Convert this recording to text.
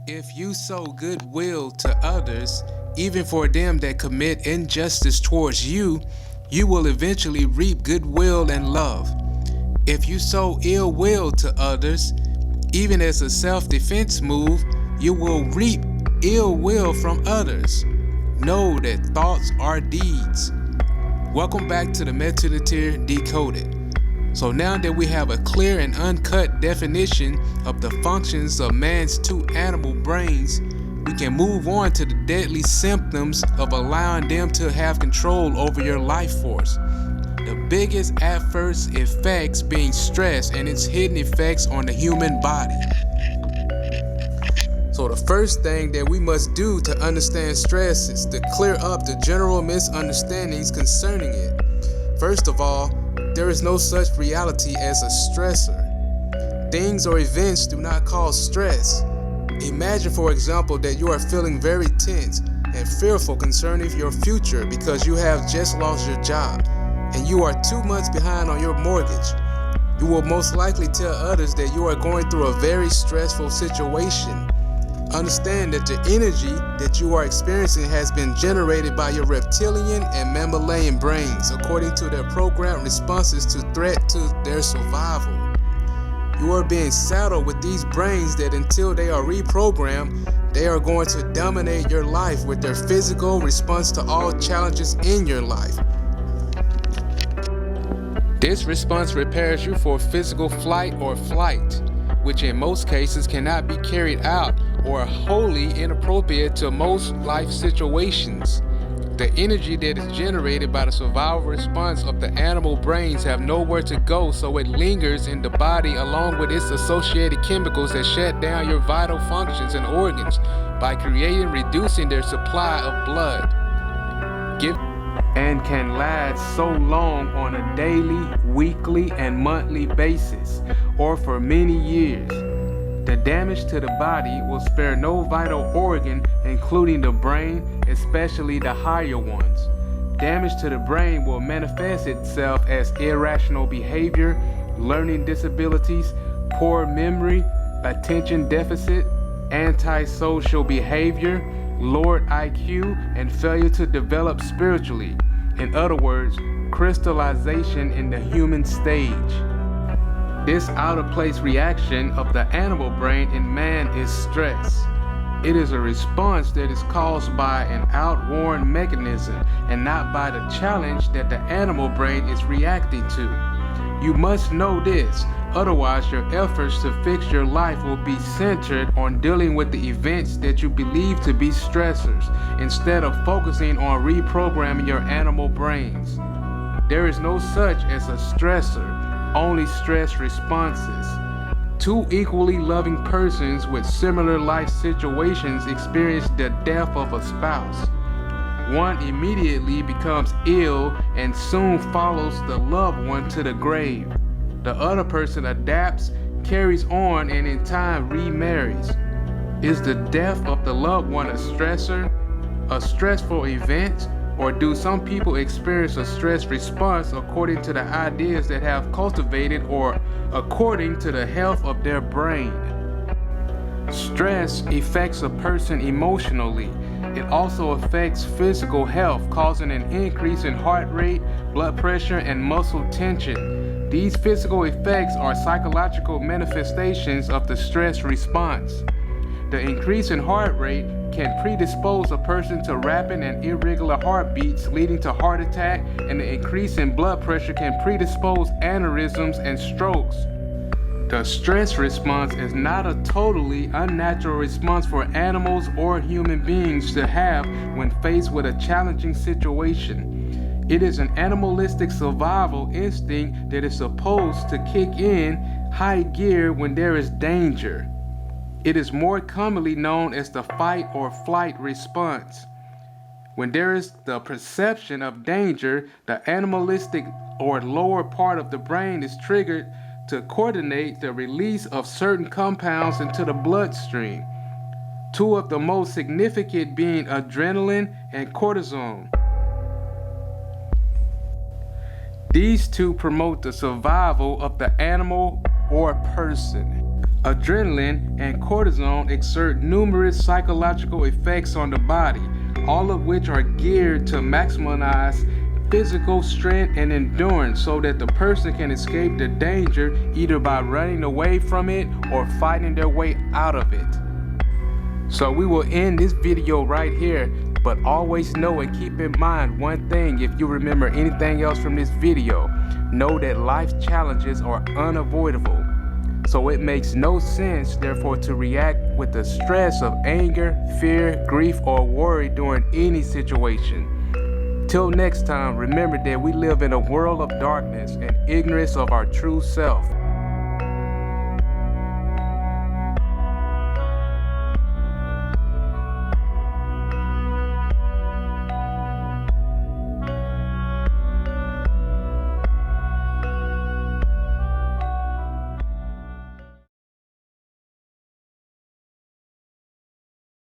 If you sow goodwill to others, even for them that commit injustice towards you, you will eventually reap goodwill and love. If you sow ill will to others, even as a self-defense move, you will reap ill will from others. Know that thoughts are deeds. Welcome back to the Meditative Decoded. So now that we have a clear and uncut definition of the functions of man's two animal brains, we can move on to the deadly symptoms of allowing them to have control over your life force. The biggest adverse effects being stress and its hidden effects on the human body. So the first thing that we must do to understand stress is to clear up the general misunderstandings concerning it. First of all, there is no such reality as a stressor. Things or events do not cause stress. Imagine, for example, that you are feeling very tense and fearful concerning your future because you have just lost your job and you are 2 months behind on your mortgage. You will most likely tell others that you are going through a very stressful situation. Understand that the energy that you are experiencing has been generated by your reptilian and mammalian brains according to their programmed responses to threat to their survival. You are being saddled with these brains that until they are reprogrammed, they are going to dominate your life with their physical response to all challenges in your life. This response prepares you for physical flight or flight, which in most cases cannot be carried out or are wholly inappropriate to most life situations. The energy that is generated by the survival response of the animal brains have nowhere to go, so it lingers in the body along with its associated chemicals that shut down your vital functions and organs by reducing their supply of blood. And can last so long on a daily, weekly, and monthly basis, or for many years. The damage to the body will spare no vital organ, including the brain, especially the higher ones. Damage to the brain will manifest itself as irrational behavior, learning disabilities, poor memory, attention deficit, antisocial behavior, lowered IQ, and failure to develop spiritually. In other words, crystallization in the human stage. This out-of-place reaction of the animal brain in man is stress. It is a response that is caused by an outworn mechanism and not by the challenge that the animal brain is reacting to. You must know this, otherwise your efforts to fix your life will be centered on dealing with the events that you believe to be stressors, instead of focusing on reprogramming your animal brains. There is no such as a stressor, only stress responses. Two equally loving persons with similar life situations experience the death of a spouse. One immediately becomes ill and soon follows the loved one to the grave. The other person adapts, carries on, and in time remarries. Is the death of the loved one a stressor, a stressful event, or do some people experience a stress response according to the ideas that have cultivated or according to the health of their brain? Stress affects a person emotionally. It also affects physical health, causing an increase in heart rate, blood pressure, and muscle tension. These physical effects are psychological manifestations of the stress response. The increase in heart rate can predispose a person to rapid and irregular heartbeats leading to heart attack, and the increase in blood pressure can predispose aneurysms and strokes. The stress response is not a totally unnatural response for animals or human beings to have when faced with a challenging situation. It is an animalistic survival instinct that is supposed to kick in high gear when there is danger. It is more commonly known as the fight or flight response. When there is the perception of danger, the animalistic or lower part of the brain is triggered to coordinate the release of certain compounds into the bloodstream. Two of the most significant being adrenaline and cortisol. These two promote the survival of the animal or person. Adrenaline and cortisol exert numerous psychological effects on the body, all of which are geared to maximize physical strength and endurance so that the person can escape the danger either by running away from it or fighting their way out of it. So we will end this video right here, but always know and keep in mind one thing. If you remember anything else from this video, know that life's challenges are unavoidable. So it makes no sense, therefore, to react with the stress of anger, fear, grief, or worry during any situation. Till next time, remember that we live in a world of darkness and ignorance of our true self.